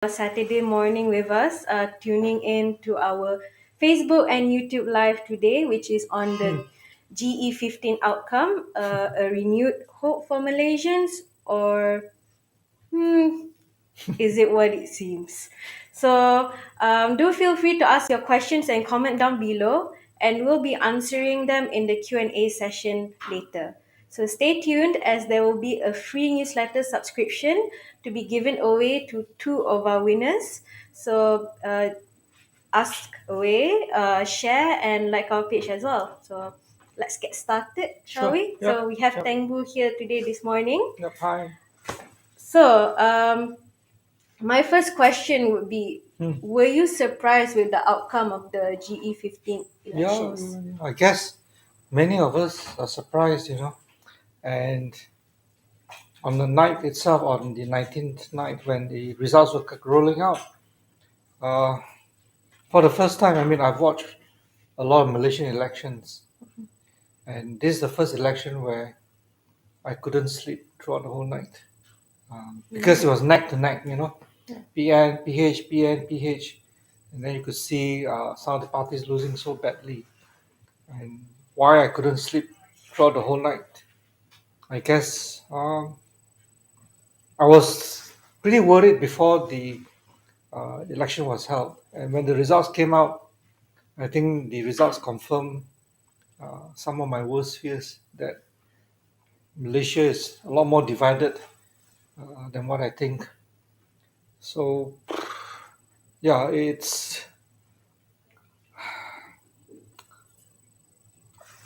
Saturday morning with us, tuning in to our Facebook and YouTube live today, which is on the GE15 outcome, a renewed hope for Malaysians, or hmm, is it what it seems? So do feel free to ask your questions and comment down below, and we'll be answering them in the Q&A session later. So stay tuned as there will be a free newsletter subscription to be given away to two of our winners. So ask away, share, and like our page as well. So let's get started, shall Sure. we? So Yep. we have Yep. Teng Boo here today this morning. Yep. Hi. So my first question would be, Hmm. were you surprised with the outcome of the GE15 Yeah, elections? I guess many of us are surprised. And on the night itself, on the 19th night, when the results were rolling out, uh, for the first time, I've watched a lot of Malaysian elections, and this is the first election where I couldn't sleep throughout the whole night because it was neck to neck. Yeah. PN, PH, PN, PH, and then you could see some of the parties losing so badly. And why I couldn't sleep throughout the whole night. I guess I was pretty worried before the election was held, and when the results came out, I think the results confirmed some of my worst fears that Malaysia is a lot more divided than what I think. So, yeah,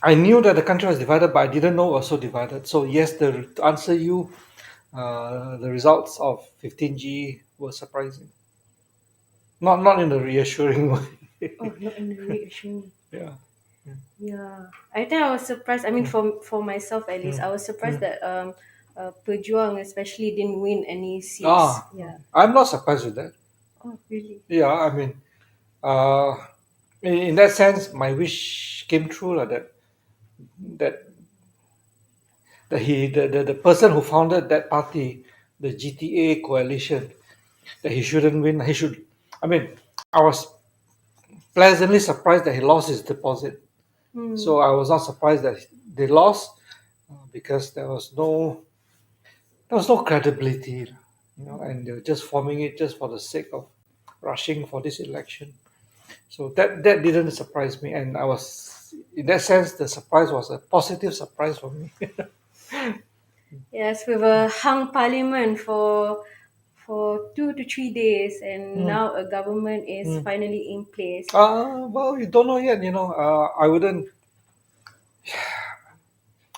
I knew that the country was divided, but I didn't know it was so divided. So, yes, to answer you, the results of 15G were surprising. Not in a reassuring way. Oh, not in the reassuring. Yeah. Yeah, I think I was surprised. I mean, Mm, for myself at least, mm, I was surprised mm. that Pejuang especially didn't win any seats. Ah, Yeah. I'm not surprised with that. Oh, really? Yeah, uh, in that sense, my wish came true. That the person who founded that party, the GTA coalition, that he shouldn't win. He should. I mean, I was pleasantly surprised that he lost his deposit. Hmm. So I was not surprised that they lost because there was no credibility, and they were just forming it just for the sake of rushing for this election. So that didn't surprise me, and I was in that sense the surprise was a positive surprise for me. Yes, with a hung parliament for 2 to 3 days, and Mm, now a government is mm. finally in place. Well, you don't know yet. I wouldn't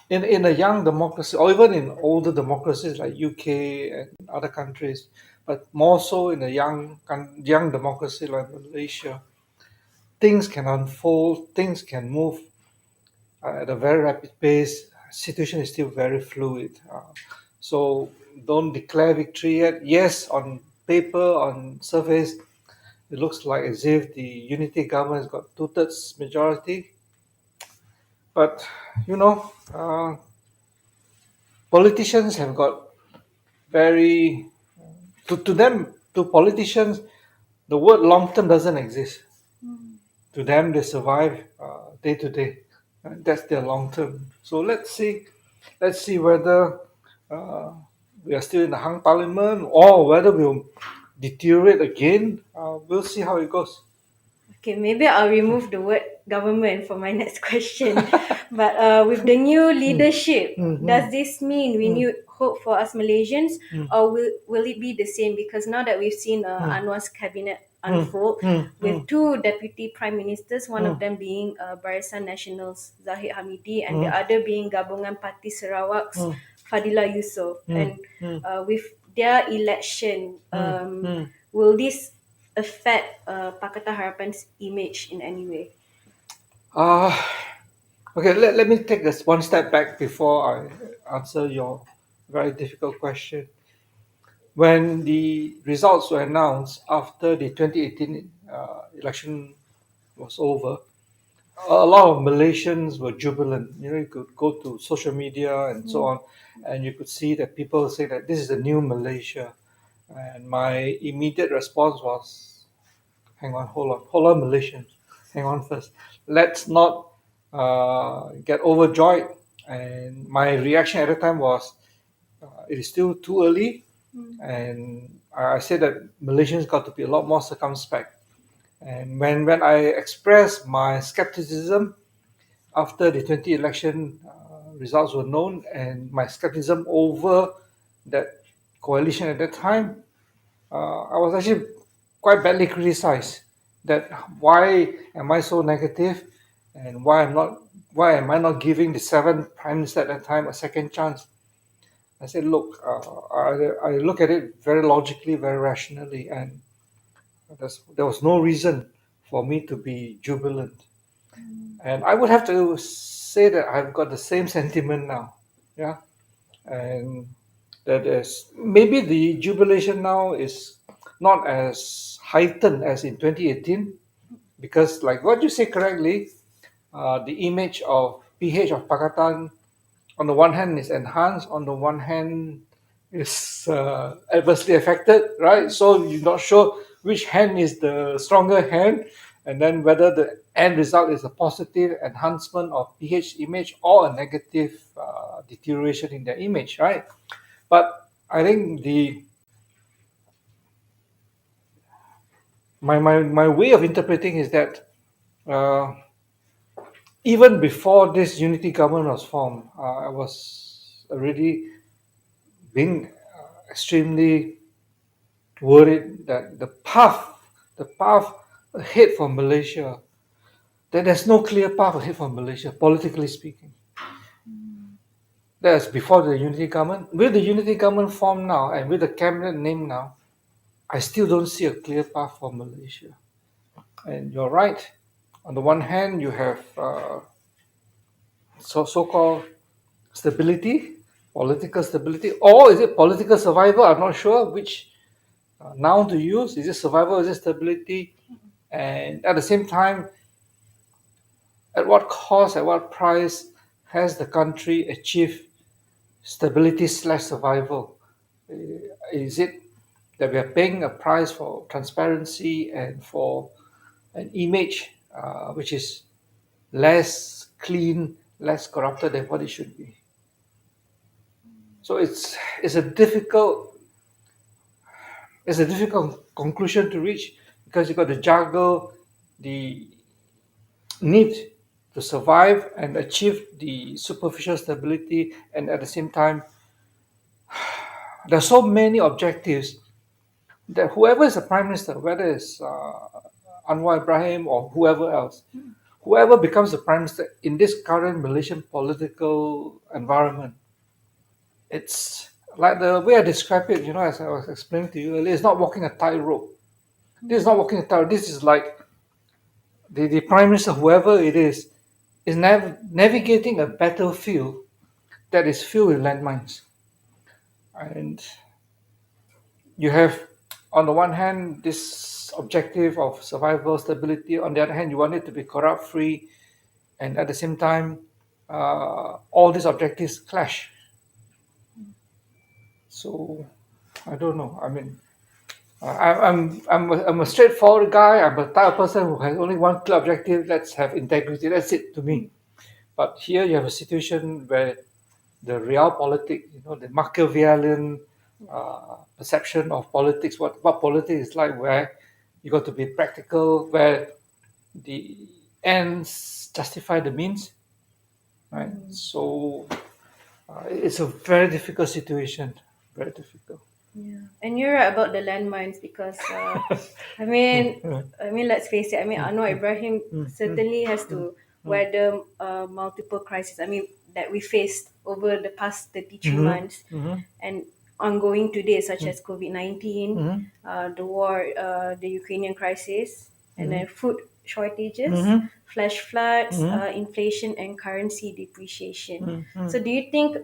in a young democracy or even in older democracies like UK and other countries, but more so in a young democracy like Malaysia. Things can unfold, things can move at a very rapid pace. Situation is still very fluid. So don't declare victory yet. Yes, on paper, on surface, it looks like as if the unity government has got two-thirds majority. But you know, politicians have got very to them to politicians the word long term doesn't exist. Hmm. To them, they survive day to day. That's their long term. So let's see whether uh, we are still in the hung parliament or whether we'll deteriorate again. We'll see how it goes. Okay, maybe I'll remove the word government for my next question. But with the new Mm, leadership, mm, does mm, this mean mm, renewed hope for us Malaysians, mm, or will it be the same? Because now that we've seen mm, Anwar's cabinet mm, unfold mm, with mm, two deputy prime ministers, one of mm, them being Barisan Nasional's Zahid Hamidi, and the mm, other being Gabungan Parti Sarawak's mm, Fadila Yusof. mm, And mm, with their election, mm, mm. will this affect Pakatan Harapan's image in any way? Uh, okay, let me take this one step back before I answer your very difficult question. When the results were announced after the 2018 election was over, a lot of Malaysians were jubilant. You could go to social media and so Mm. on, and you could see that people say that this is the new Malaysia. And my immediate response was, hang on, hold on, Malaysians, hang on first. Let's not get overjoyed. And my reaction at the time was, it is still too early. And I said that Malaysians got to be a lot more circumspect. And when I expressed my skepticism after the 20 election results were known, and my skepticism over that coalition at that time, I was actually quite badly criticized. That why am I so negative, and why am I not giving the seventh prime minister at that time a second chance? I said, look, I look at it very logically, very rationally, and there was no reason for me to be jubilant. And I would have to say that I've got the same sentiment now. Yeah. And that is maybe the jubilation now is not as heightened as in 2018, because, like what you say correctly, the image of PH of Pakatan on the one hand is enhanced, on the one hand is adversely affected, right? So you're not sure which hand is the stronger hand, and then whether the end result is a positive enhancement of PH image or a negative deterioration in their image, right? But I think my way of interpreting is that uh, even before this unity government was formed, I was already being extremely worried that the path ahead for Malaysia, that there's no clear path ahead for Malaysia, politically speaking. That's before the unity government. With the unity government formed now and with the cabinet name now, I still don't see a clear path for Malaysia. And you're right. On the one hand, you have so-called stability, political stability, or is it political survival? I'm not sure which noun to use. Is it survival? Is it stability? And at the same time, at what cost, at what price has the country achieved stability slash survival? Is it that we are paying a price for transparency and for an image which is less clean, less corrupted than what it should be? So it's a difficult it's a difficult conclusion to reach, because you've got to juggle the need to survive and achieve the superficial stability, and at the same time, there are so many objectives that whoever is the prime minister, whether it's Anwar Ibrahim or whoever else, whoever becomes the prime minister in this current Malaysian political environment, it's like the way I describe it, as I was explaining to you earlier, it's not walking a tightrope. This is not walking a tightrope. This is like the prime minister, whoever it is navigating a battlefield that is filled with landmines. And you have, on the one hand, this objective of survival, stability. On the other hand, you want it to be corrupt free. And at the same time, all these objectives clash. So I don't know. I mean, I'm a straightforward guy. I'm a type of person who has only one clear objective. Let's have integrity. That's it to me. But here you have a situation where the realpolitik, the Machiavellian perception of politics, what politics is like, where you got to be practical, where the ends justify the means, right? So it's a very difficult situation, very difficult. Yeah, and you're right about the landmines because I mean, let's face it. I mean, Anwar Ibrahim certainly has to weather multiple crises. I mean, that we faced over the past 33 months and ongoing today, such as COVID-19, the war, the Ukrainian crisis, and then food shortages, flash floods, inflation, and currency depreciation. So, do you think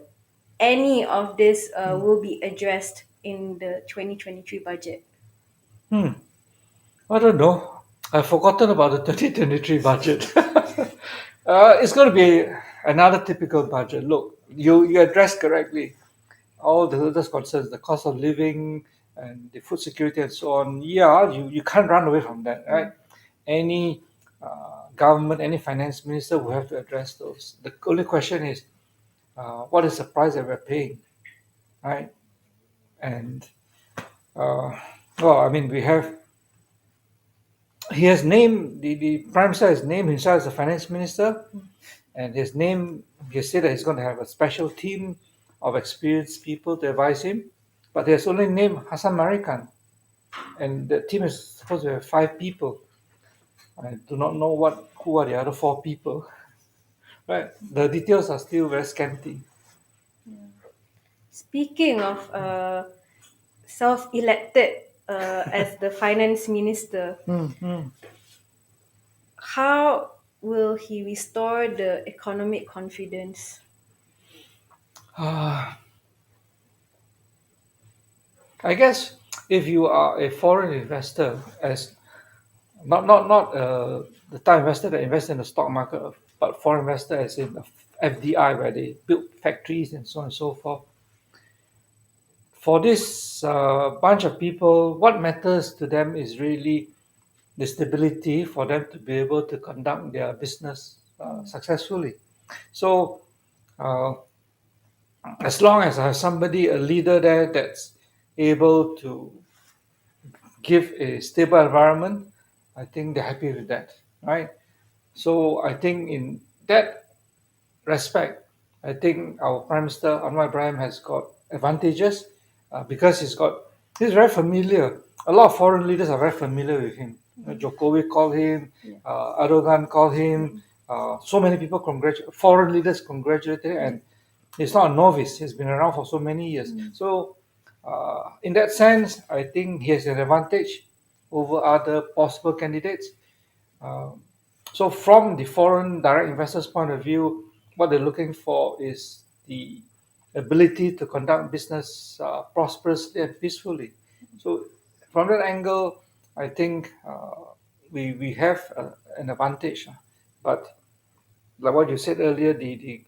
any of this will be addressed in the 2023 budget? Hmm. I don't know. I've forgotten about the 2023 budget. It's going to be another typical budget. Look, you addressed correctly all the latest concerns, the cost of living, and the food security and so on. Yeah, you can't run away from that, right? Any government, any finance minister will have to address those. The only question is, what is the price that we're paying, right? And uh, well, I mean, he has named the prime minister has named himself as the finance minister, and he said that he's going to have a special team of experienced people to advise him, but he has only named Hassan Marikan, and the team is supposed to have 5 people. I do not know who are the other 4 people. Right, the details are still very scanty. Speaking of self-elected as the finance minister, how will he restore the economic confidence? I guess if you are a foreign investor, as not the type investor that invests in the stock market, but foreign investor as in FDI, where they build factories and so on and so forth. For this bunch of people, what matters to them is really the stability for them to be able to conduct their business successfully. So, uh, as long as I have somebody, a leader there that's able to give a stable environment, I think they're happy with that, right? So I think in that respect, I think our Prime Minister Anwar Ibrahim has got advantages because he's very familiar. A lot of foreign leaders are very familiar with him. Jokowi called him, Erdogan called him. So many people foreign leaders congratulated him, and he's not a novice. He's been around for so many years. So, in that sense, I think he has an advantage over other possible candidates. Um, so, from the foreign direct investors' point of view, what they're looking for is the ability to conduct business prosperously and peacefully. So, from that angle, I think we have an advantage. But like what you said earlier, the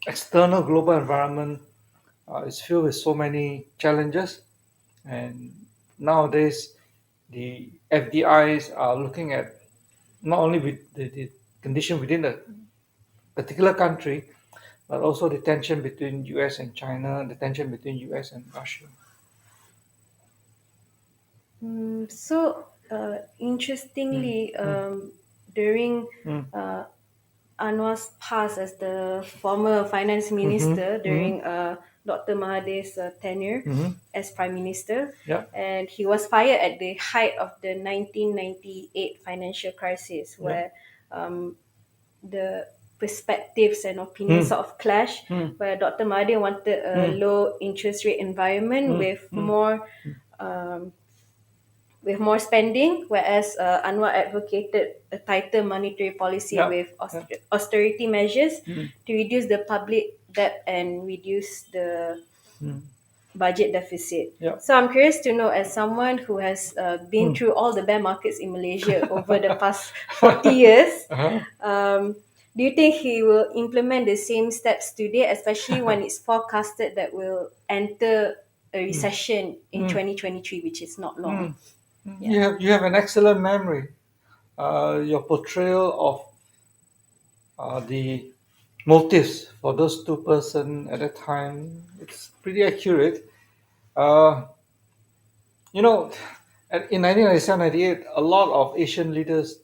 external global environment is filled with so many challenges, and nowadays the FDIs are looking at not only with the condition within a particular country, but also the tension between US and China, the tension between US and Russia. Interestingly, during Mm, Anwar's past as the former finance mhm, minister mhm, during Dr. Mahathir's tenure mhm. as prime minister, Yeah, and he was fired at the height of the 1998 financial crisis, yeah. where the perspectives and opinions Mm, sort of clash, mm, where Dr. Mahathir wanted a mm, low interest rate environment mm, mm. um, with more spending, whereas Anwar advocated a tighter monetary policy Yeah, with yeah. austerity measures Mm, to reduce the public debt and reduce the mm, budget deficit. yeah. So I'm curious to know, as someone who has been Mm. through all the bear markets in Malaysia over the past 40 years, Uh-huh. um, do you think he will implement the same steps today, especially when it's forecasted that we'll enter a Mm, recession in mm, 2023, which is not long? mm. Yeah. You have an excellent memory. Your portrayal of the motives for those 2 person at that time, it's pretty accurate. Uh, you know, in 1997, 98, a lot of Asian leaders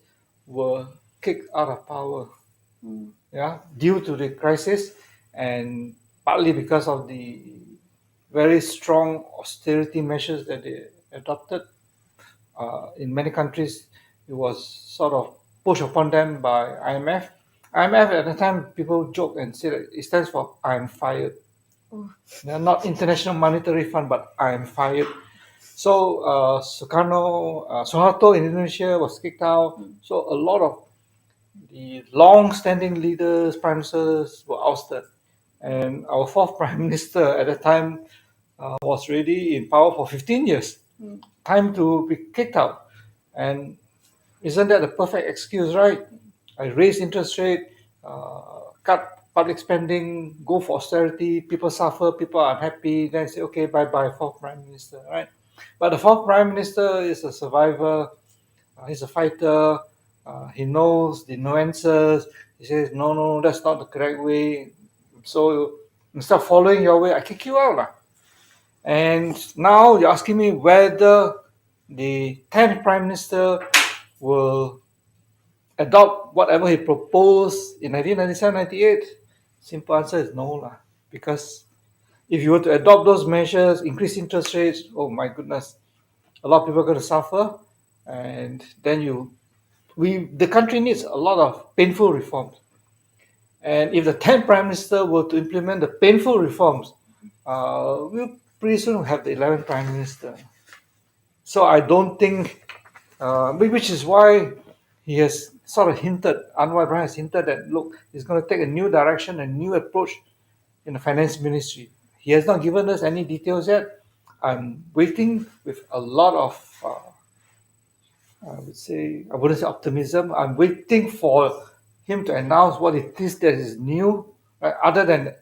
were kicked out of power, yeah, due to the crisis, and partly because of the very strong austerity measures that they adopted. In many countries, it was sort of pushed upon them by IMF. IMF at the time, people joke and say that it stands for "I'm fired." Oh. They're not International Monetary Fund, but "I'm fired." So Suharto in Indonesia was kicked out. So a lot of the long-standing leaders, prime ministers, were ousted, and our fourth prime minister at the time was already in power for 15 years. Time to be kicked out, and isn't that the perfect excuse, right? I raise interest rate, cut public spending, go for austerity, people suffer, people are unhappy, then say, okay, bye bye, fourth prime minister, right? But the fourth prime minister is a survivor. He's a fighter. He knows the nuances. He says, no, no, that's not the correct way. So instead of following your way, I kick you out. Lah. And now you're asking me whether the 10th prime minister will adopt whatever he proposed in 1997-98. Simple answer is no. Lah. Because if you were to adopt those measures, increase interest rates, oh my goodness, a lot of people are going to suffer. And then the country needs a lot of painful reforms. And if the 10th prime minister were to implement the painful reforms, we'll pretty soon have the 11th prime minister. So I don't think, which is why he has sort of hinted, Anwar Ibrahim has hinted that, look, he's going to take a new direction, a new approach in the finance ministry. He has not given us any details yet. I'm waiting with a lot of I wouldn't say optimism. I'm waiting for him to announce what it is that is new, right? Other than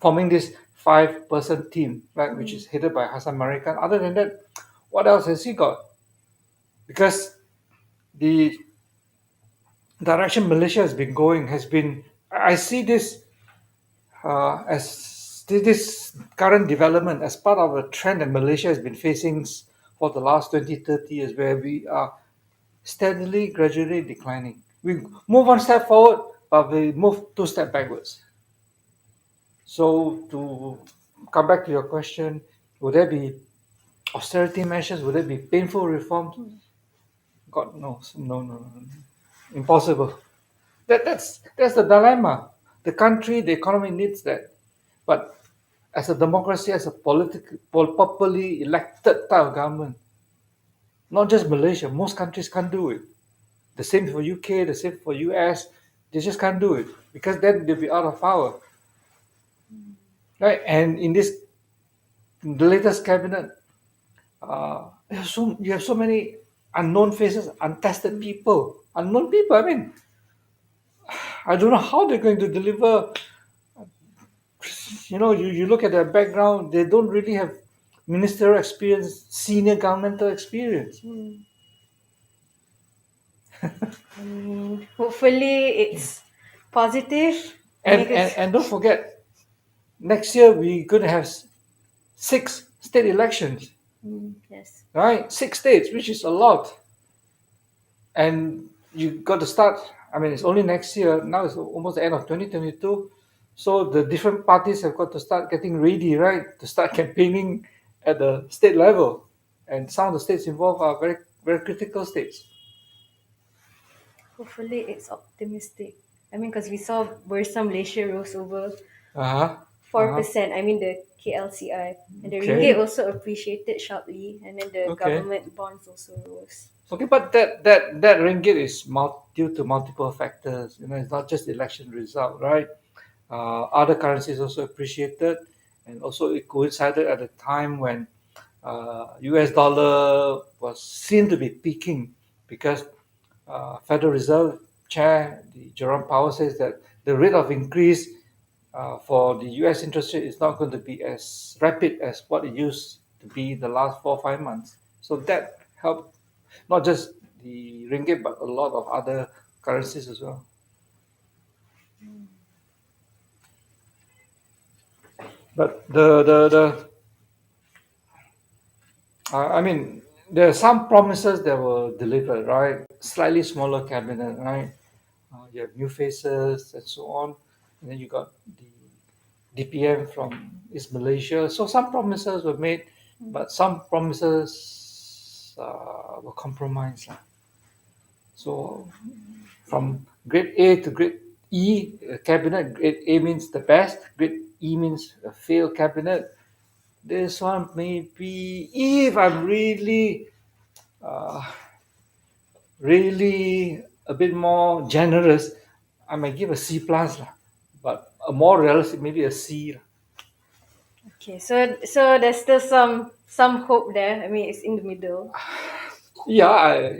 forming this 5-person team, right, which is headed by Hassan Marikan. Other than that, what else has he got? Because the direction Malaysia has been going has been, I see this as this current development as part of a trend that Malaysia has been facing for the last 20, 30 years, where we are steadily, gradually declining. We move one step forward, but we move two steps backwards. So to come back to your question, would there be austerity measures? Would there be painful reforms? God knows. No, no, no. Impossible. That's the dilemma. The country, the economy needs that. But as a democracy, as a properly elected type of government, not just Malaysia, most countries can't do it. The same for UK, the same for US. They just can't do it because then they'll be out of power, right? And in the latest cabinet, you have so many unknown faces, untested people, unknown people. I mean, I don't know how they're going to deliver. You look at their background; they don't really have ministerial experience, senior governmental experience. Hopefully it's positive. And don't forget, next year we're going to have 6 state elections, Yes. right? 6 states, which is a lot. And you got to start. I mean, it's only next year. Now it's almost the end of 2022. So the different parties have got to start getting ready, right? To start campaigning at the state level. And some of the states involved are very, very critical states. Hopefully it's optimistic. I mean, because we saw Bursa Malaysia rose over Uh-huh. 4%. I mean the KLCI. And the ringgit Okay. also appreciated sharply. And then the Okay. government bonds also rose. Okay, but that ringgit is due to multiple factors. It's not just the election result, right? Other currencies also appreciated, and also it coincided at a time when U.S. dollar was seen to be peaking because Federal Reserve Chair Jerome Powell says that the rate of increase for the U.S. interest rate is not going to be as rapid as what it used to be the last 4 or 5 months. So that helped not just the ringgit but a lot of other currencies as well. But I mean, there are some promises that were delivered, right? Slightly smaller cabinet, right? You have new faces and so on, and then you got the DPM from East Malaysia. So some promises were made, but some promises were compromised. So from grade A to grade E cabinet, grade A means the best, grade E means a failed cabinet. This one maybe, if I'm uh, really a bit more generous, I might give a C plus lah. But a more realistic, maybe a C lah. Okay, so there's still some hope there. I mean, it's in the middle. Yeah,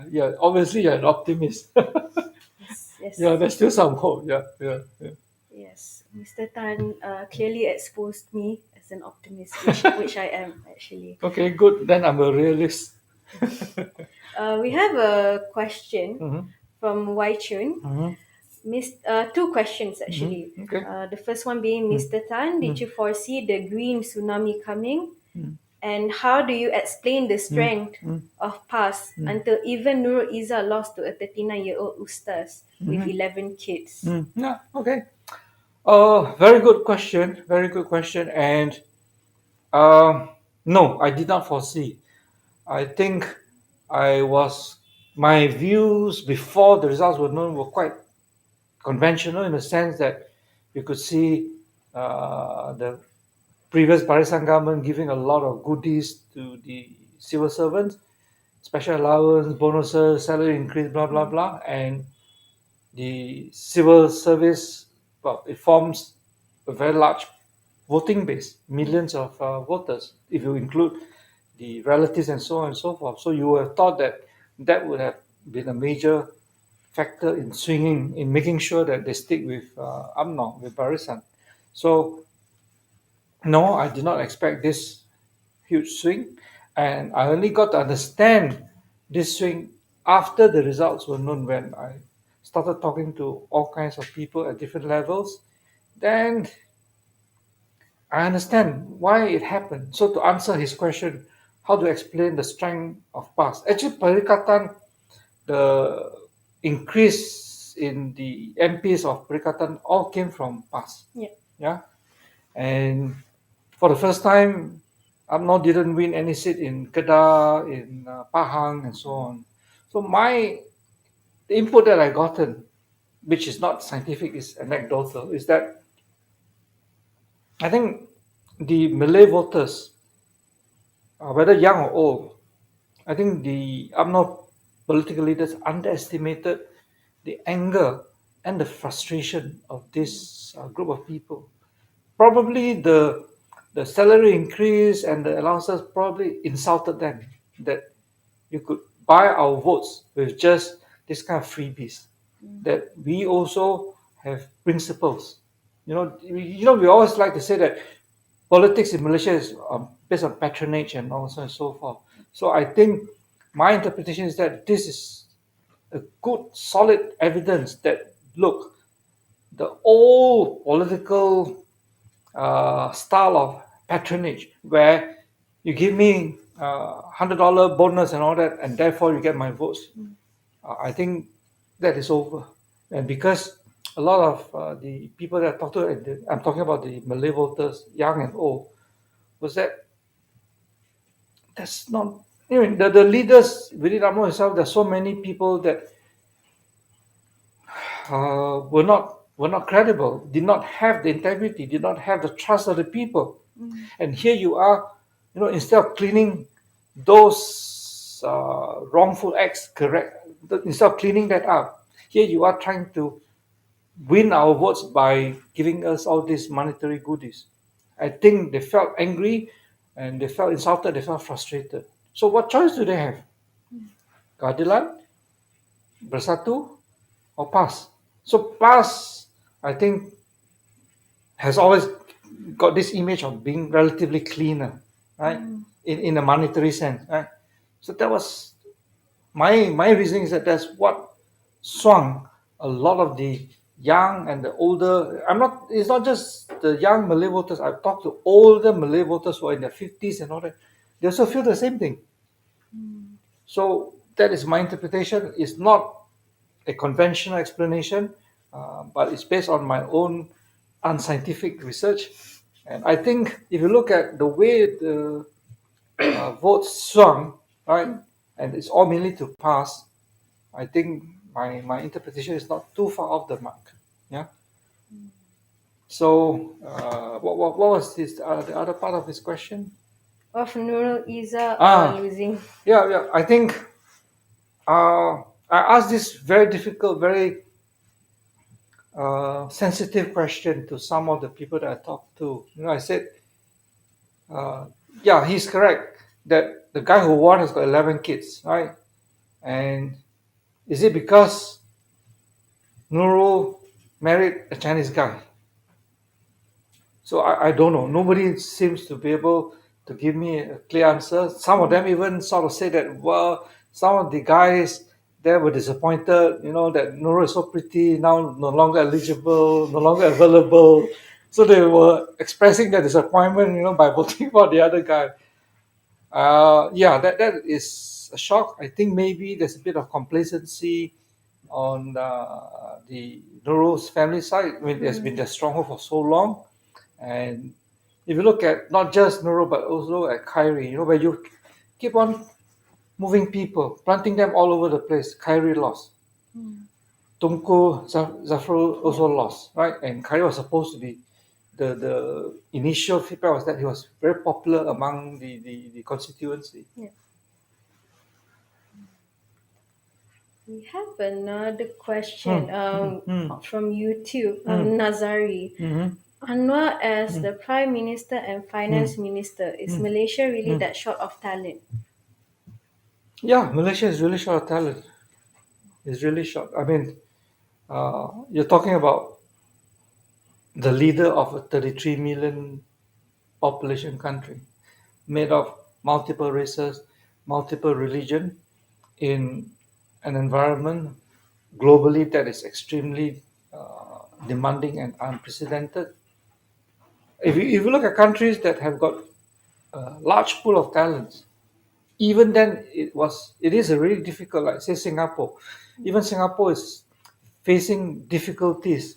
yeah. Obviously, you're an optimist. Yes, yes, Yeah, there's still some hope. Yeah, yeah, yeah. yes. Mr. Tan clearly exposed me as as an optimist, which I am actually. Okay, good. Then I'm a realist. We have a question Mm-hmm. from Wai Chun. Mm-hmm. Two questions actually. Mm-hmm. Okay. The first one being, Mr. Tan, did Mm-hmm. you foresee the green tsunami coming? Mm-hmm. And how do you explain the strength Mm-hmm. of PAS until even Nurul Izzah lost to a 39-year-old ustaz with Mm-hmm. 11 kids? Mm-hmm. Yeah. Okay. Very good question. Very good question. And no, I did not foresee. I think I was my views before the results were known were quite conventional in the sense that you could see the previous Barisan government giving a lot of goodies to the civil servants, special allowance, bonuses, salary increase, blah blah blah, and the civil service, well, it forms a very large voting base, millions of voters, if you include the relatives and so on and so forth. So you would have thought that that would have been a major factor in swinging, in making sure that they stick with UMNO, with Barisan. So no, I did not expect this huge swing, and I only got to understand this swing after the results were known when I started talking to all kinds of people at different levels. Then I understand why it happened. So to answer his question, how to explain the strength of past? Actually, Perikatan, the increase in the MPs of Perikatan all came from past. Yeah. Yeah, and for the first time, UMNO didn't win any seat in Kedah, in Pahang, and so on. So the input that I gotten, which is not scientific, is anecdotal, is that I think the Malay voters, whether young or old, I think the UMNO political leaders underestimated the anger and the frustration of this group of people. Probably the salary increase and the allowances probably insulted them that you could buy our votes with just this kind of freebies. That we also have principles. We always like to say that politics in Malaysia is based on patronage and also and so forth. So I think my interpretation is that this is a good, solid evidence that look, the old political style of patronage where you give me $100 bonus and all that, and therefore you get my votes. I think that is over, and because a lot of the people that I talk to, and I'm talking about the Malay voters, young and old, was that that's not. The leaders within UMNO itself. There's so many people that were not credible, did not have the integrity, did not have the trust of the people. And here you are, instead of cleaning those wrongful acts, correct, instead of cleaning that up, here you are trying to win our votes by giving us all these monetary goodies. I think they felt angry and they felt insulted, they felt frustrated. So what choice do they have? Keadilan, bersatu, or pass? So pass, I think, has always got this image of being relatively cleaner, right? In a monetary sense, right? So that was my reasoning is that that's what swung a lot of the young and the older. It's not just the young Malay voters. I've talked to older Malay voters who are in their 50s and all that. They also feel the same thing. So that is my interpretation. It's not a conventional explanation, but it's based on my own unscientific research. And I think if you look at the way the votes swung, right, and it's all mainly to pass, I think my interpretation is not too far off the mark. Yeah. So what was the other part of this question? Of Nurul Izzah Ah, losing. yeah. I think I asked this very difficult, very sensitive question to some of the people that I talked to. I said, uh, yeah, he's correct that the guy who won has got 11 kids, right? And is it because Nurul married a Chinese guy? So I don't know. Nobody seems to be able to give me a clear answer. Some of them even sort of say that, well, some of the guys there were disappointed, that Nurul is so pretty, now no longer eligible, no longer available. So they were expressing their disappointment, by voting for the other guy. Yeah, that is a shock. I think maybe there's a bit of complacency on the Nurul's family side. I mean, it has been their stronghold for so long. And if you look at not just Nurul, but also at Kyrie, where you keep on moving people, planting them all over the place. Kyrie lost. Tunku Zafrul Yeah. also lost, right? And Kyrie was supposed to be the initial feedback was that he was very popular among the constituency. Yeah. We have another question from YouTube, Mm, Nazari. mhm, Anwar, as mm, the Prime Minister and mm, Finance Minister, is mm, Malaysia really mm. that short of talent? Yeah, Malaysia is really short of talent. It's really short. I mean, you're talking about the leader of a 33 million population country made of multiple races, multiple religion in an environment globally that is extremely demanding and unprecedented. If you look at countries that have got a large pool of talents, even then it is a really difficult, like say Singapore. Even Singapore is facing difficulties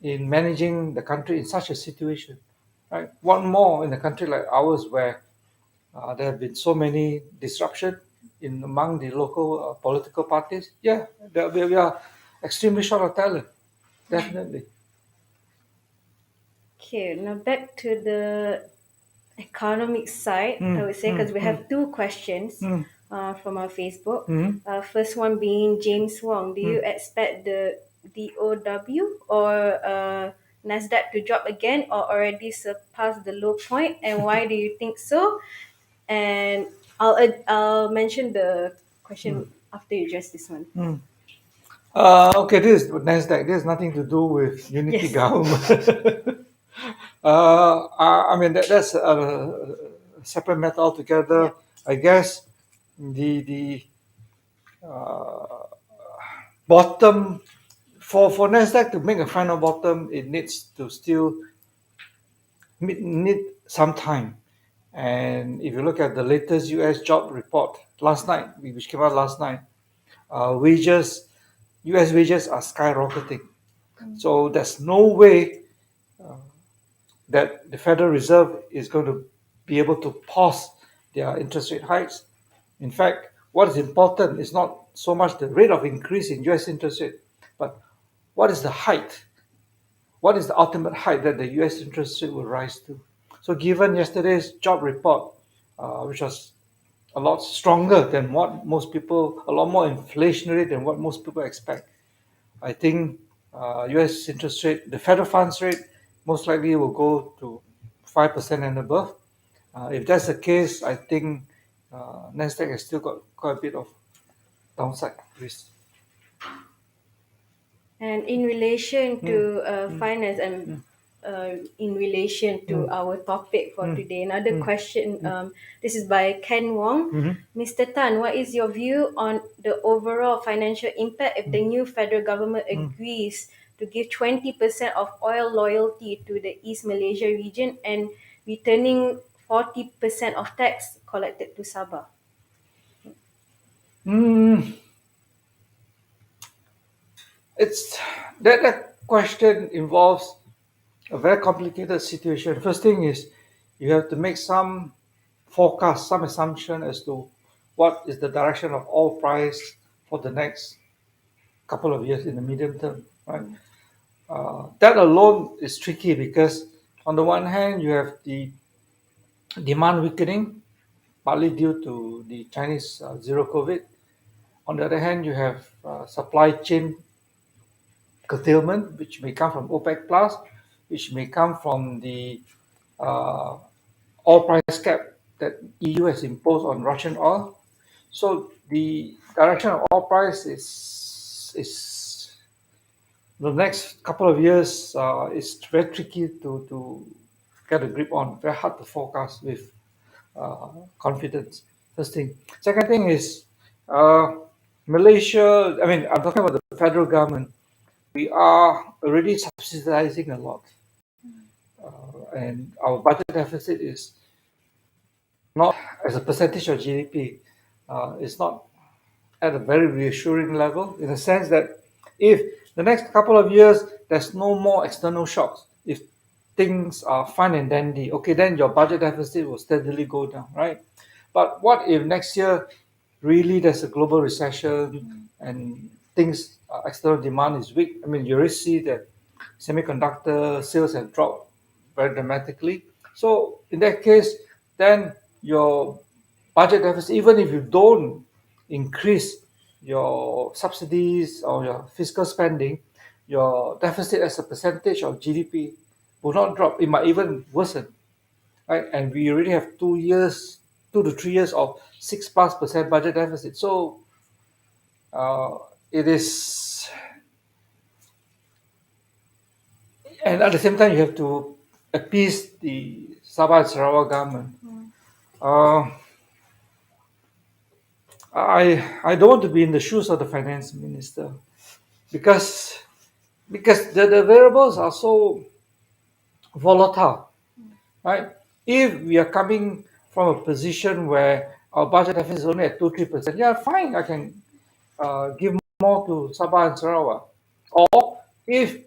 in managing the country in such a situation, right? What more in a country like ours where there have been so many disruption in among the local political parties. Yeah, we are extremely short of talent, definitely. Okay, now back to the economic side, I Mm, would say, mm, because we mm, have two questions mm, from our Facebook. mm, First one being James Wong. Do you mm, expect the DOW or NASDAQ to drop again or already surpass the low point? And why do you think so? And I'll mention the question after you address this one. mm. Okay, this is NASDAQ. This has nothing to do with unity Yes. government. I mean, that's a separate matter Yeah. altogether. I guess the uh, bottom for Nasdaq to make a final bottom, it needs to still need some time. And if you look at the latest U.S. job report last night, which came out last night, wages, U.S. wages are skyrocketing. So there's no way that the Federal Reserve is going to be able to pause their interest rate hikes. In fact, what is important is not so much the rate of increase in US interest rate, but what is the height? What is the ultimate height that the US interest rate will rise to? So, given yesterday's job report, which was a lot stronger than what most people, a lot more inflationary than what most people expect, I think US interest rate, the federal funds rate, most likely will go to 5% and above. If that's the case, I think Nasdaq has still got quite a bit of downside risk. And in relation Mm, to mm, finance and mm, in relation to mm, our topic for mm, today, another mm, question. mm, This is by Ken Wong. mhm, Mr. Tan, what is your view on the overall financial impact if the mm, new federal government mm. agrees to give 20% of oil loyalty to the East Malaysia region and returning 40% of tax collected to Sabah? Mm, it's that question involves a very complicated situation. First thing is you have to make some forecast, some assumption as to what is the direction of oil price for the next couple of years in the medium term, right? That alone is tricky because on the one hand you have the demand weakening, partly due to the Chinese zero COVID. On the other hand, you have supply chain curtailment, which may come from OPEC plus, which may come from the uh, oil price cap that EU has imposed on Russian oil. So the direction of oil price is the next couple of years is very tricky to get a grip on. Very hard to forecast with confidence. First thing. Second thing is uh, Malaysia. I mean, I'm talking about the federal government. We are already subsidizing a lot, and our budget deficit is not as a percentage of GDP. It's not at a very reassuring level in the sense that if the next couple of years there's no more external shocks, if things are fine and dandy, okay, then your budget deficit will steadily go down, right? But what if next year really there's a global recession and things, external demand is weak? I mean, you already see that semiconductor sales have dropped very dramatically. So in that case, then your budget deficit, even if you don't increase your subsidies or your fiscal spending, your deficit as a percentage of GDP will not drop. It might even worsen, right? And we already have 2 years, 2 to 3 years of 6+% budget deficit. So uh, it is, and at the same time, you have to appease the Sabah and Sarawak government. Uh, I don't want to be in the shoes of the finance minister because the variables are so volatile, right? If we are coming from a position where our budget deficit is only at 2-3%, yeah, fine, I can give more to Sabah and Sarawak. Or if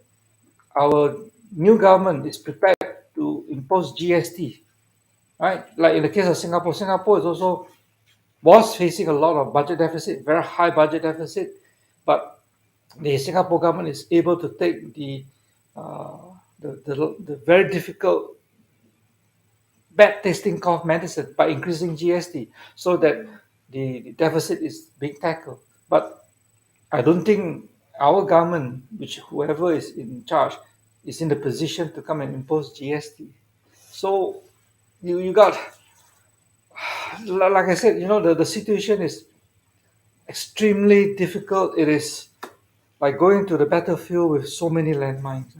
our new government is prepared to impose GST, right? Like in the case of Singapore, Singapore is also was facing a lot of budget deficit, very high budget deficit, but the Singapore government is able to take uh, the very difficult bad tasting cough medicine by increasing GST so that the deficit is being tackled. But I don't think our government, which whoever is in charge, is in the position to come and impose GST. So you got, like I said, the situation is extremely difficult. It is like going to the battlefield with so many landmines.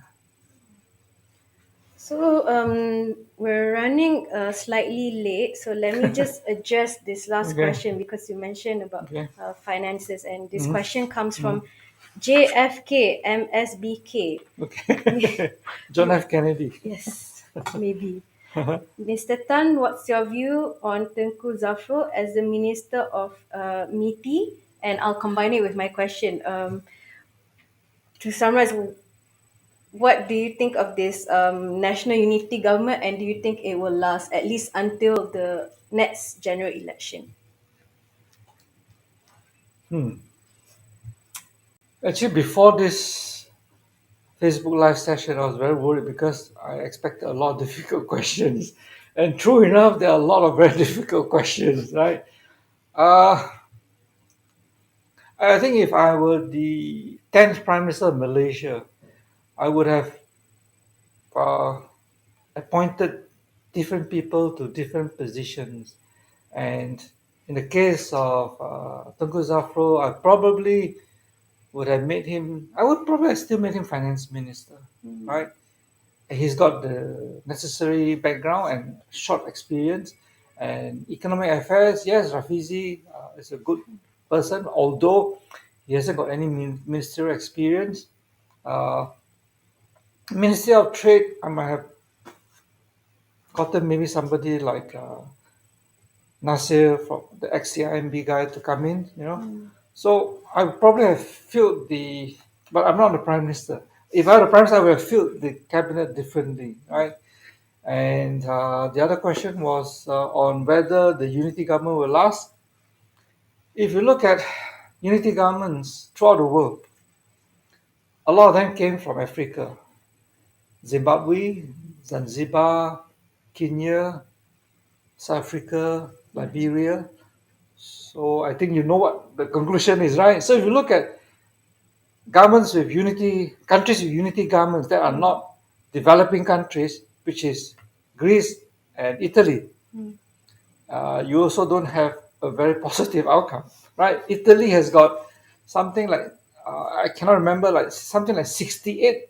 So we're running slightly late. So let me just address this last Okay. question because you mentioned about Okay. finances, and this Mhm. question comes Mhm. from JFK MSBK. Okay. John F. Kennedy. Yes, maybe. Mr. Tan, what's your view on Tengku Zafrul as the Minister of MITI? And I'll combine it with my question. To summarize, what do you think of this national unity government, and do you think it will last at least until the next general election? Hmm. Actually, before this Facebook live session, I was very worried because I expected a lot of difficult questions. And true enough, there are a lot of very difficult questions, right? Uh, I think if I were the 10th Prime Minister of Malaysia, I would have uh, appointed different people to different positions. And in the case of Tengku Zafrul, I probably would have made him, I would probably have still made him finance minister, right? He's got the necessary background and short experience. And economic affairs, yes, Rafizi is a good person, although he hasn't got any ministerial experience. Uh, Ministry of Trade, I might have gotten maybe somebody like Nasir from the ex-CIMB guy to come in, So I would probably have filled but I'm not the prime minister. If I were the prime minister, I would have filled the cabinet differently, right? And the other question was on whether the unity government will last. If you look at unity governments throughout the world, a lot of them came from Africa, Zimbabwe, Zanzibar, Kenya, South Africa, Liberia. So I think you know what the conclusion is, right? So if you look at governments with unity, countries with unity governments that are not developing countries, which is Greece and Italy, you also don't have a very positive outcome, right? Italy has got something like I cannot remember, like something like 68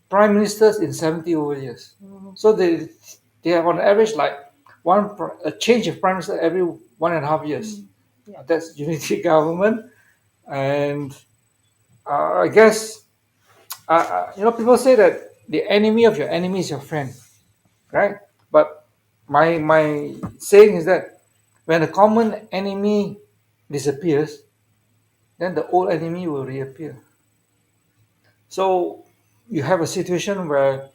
prime ministers in 70 over years. So they have on average like a change of prime minister every 1.5 years. Yeah. That's unity government, and I guess people say that the enemy of your enemy is your friend, right? But my saying is that when a common enemy disappears, then the old enemy will reappear. So you have a situation where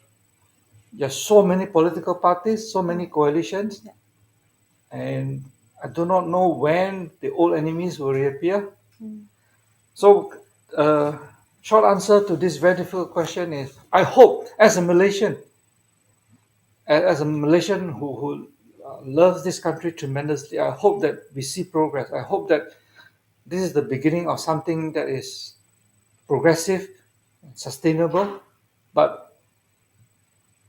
there's so many political parties, so many coalitions, Yeah. and I do not know when the old enemies will reappear. Mm. So, short answer to this very difficult question is: I hope, as a Malaysian who loves this country tremendously, I hope that we see progress. I hope that this is the beginning of something that is progressive, and sustainable. But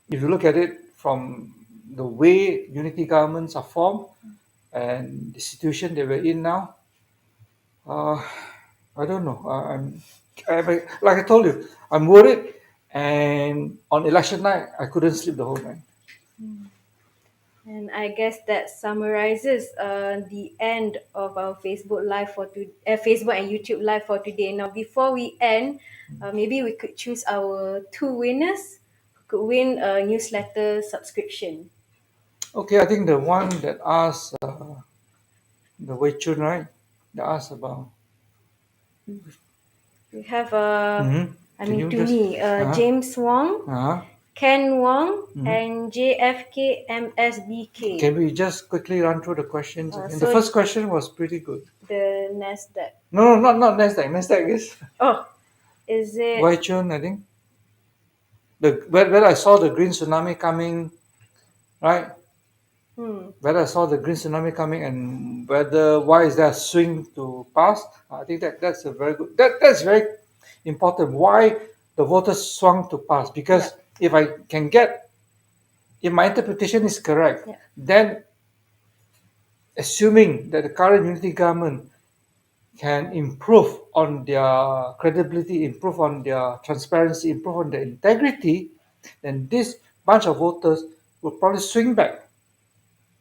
if you look at it from the way unity governments are formed and the situation that we're in now, uh, I don't know. Like I told you, I'm worried. And on election night, I couldn't sleep the whole night. And I guess that summarizes the end of our Facebook and YouTube live for today. Now, before we end, maybe we could choose our two winners who could win a newsletter subscription. Okay, I think the one that asked the Wei Chun, right? That asked about. We have, Mm-hmm. Can you to just. me, Uh-huh. James Wong, Uh-huh. Ken Wong, Mm-hmm. and JFK MSBK. Can we just quickly run through the questions again? The So first question was pretty good. the NASDAQ. No, no, not Nasdaq. Nasdaq is Oh, is Wei it? Chun, I think. Where I saw the green tsunami coming, right? Hmm. Whether I saw the green tsunami coming and why is there a swing to pass? I think that's a very good that's very important. Why the voters swung to pass? Yeah. Because if my interpretation is correct, Yeah. then assuming that the current unity government can improve on their credibility, improve on their transparency, improve on their integrity, then this bunch of voters will probably swing back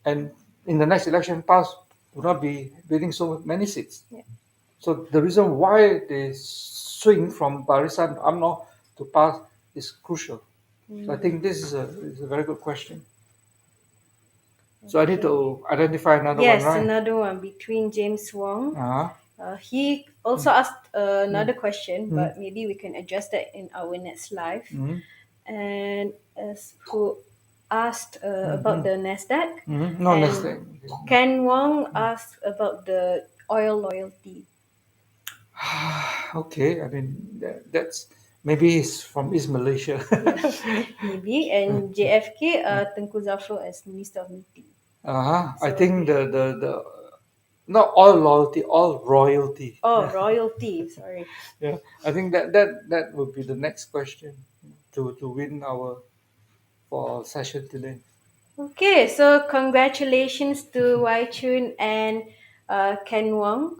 and in the next election pass will not be winning so many seats. Yeah. So the reason why they swing from Barisan UMNO to pass is crucial. So I think this is a very good question. So I need Okay. to identify another one, Yes, right? another one between James Wong. Uh-huh. He also asked another question, Mm. but maybe we can address that in our next live. Mm. And who asked about the Nasdaq, No, next and thing. Ken Wong asked about the oil loyalty. Okay, I mean that's maybe he's from East Malaysia. Maybe, and JFK, Tengku Zafrul as Minister of Meeting. I So, think the not all loyalty, all royalty. oh, royalty, sorry. Yeah, I think that would be the next question to win our for session today. Okay, so congratulations to Wai Chun and Ken Wong.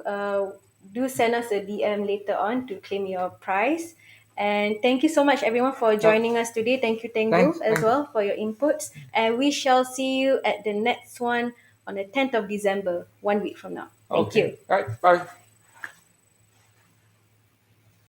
Do send us a DM later on to claim your prize. And thank you so much, everyone, for Yep. joining us today. Thank you, Teng Boo, Thanks, as thanks. well, for your inputs. And we shall see you at the next one on the 10th of December, 1 week from now. Thank Okay, you. right, bye.